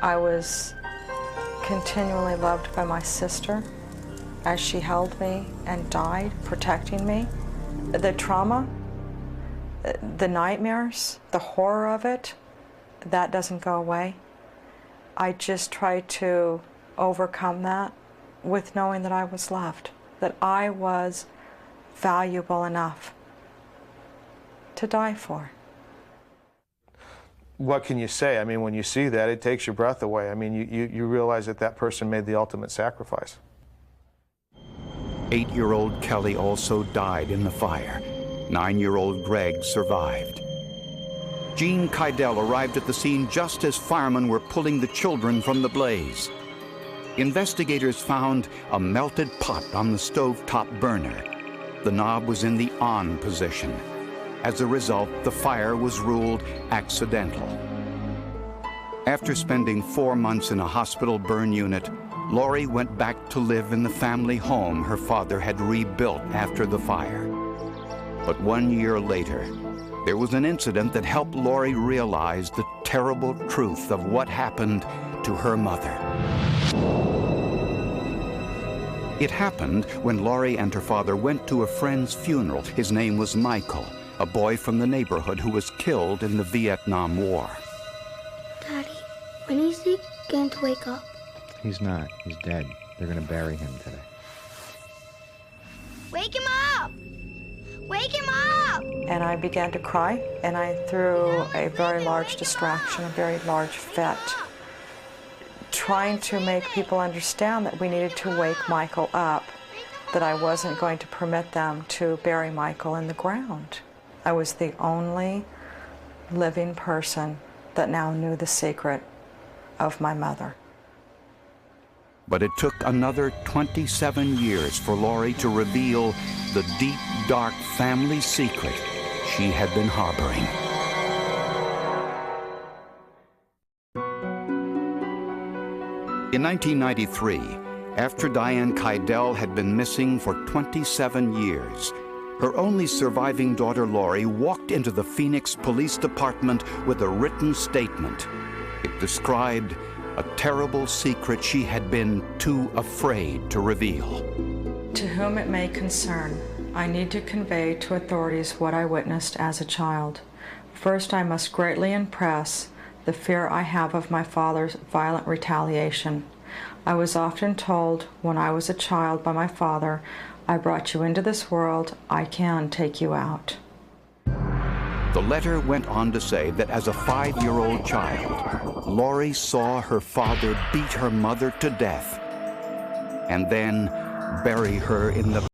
I was continually loved by my sister as she held me and died, protecting me. The trauma, the nightmares, the horror of it, that doesn't go away. I just try to overcome that with knowing that I was loved, that I was valuable enough to die for. What can you say? I mean, when you see that, it takes your breath away. I mean, you realize that that person made the ultimate sacrifice. 8-year-old Kelly also died in the fire. 9-year-old Greg survived. Jean Kydell arrived at the scene just as firemen were pulling the children from the blaze. Investigators found a melted pot on the stovetop burner. The knob was in the on position. As a result, the fire was ruled accidental. After spending 4 months in a hospital burn unit, Laurie went back to live in the family home her father had rebuilt after the fire. But 1 year later, there was an incident that helped Laurie realize the terrible truth of what happened to her mother. It happened when Laurie and her father went to a friend's funeral. His name was Michael, a boy from the neighborhood who was killed in the Vietnam War. Daddy, when is he going to wake up? He's not. He's dead. They're going to bury him today. Wake him up! Wake him up! And I began to cry, and I threw a very large distraction, a very large fit, trying to make people understand that we needed to wake Michael up, that I wasn't going to permit them to bury Michael in the ground. I was the only living person that now knew the secret of my mother. But it took another 27 years for Laurie to reveal the deep, dark family secret she had been harboring. In 1993, after Diane Kydell had been missing for 27 years, her only surviving daughter, Laurie, walked into the Phoenix Police Department with a written statement. It described a terrible secret she had been too afraid to reveal. To whom it may concern, I need to convey to authorities what I witnessed as a child. First, I must greatly impress the fear I have of my father's violent retaliation. I was often told when I was a child by my father, I brought you into this world, I can take you out. The letter went on to say that as a 5-year-old child, Laurie saw her father beat her mother to death and then bury her in the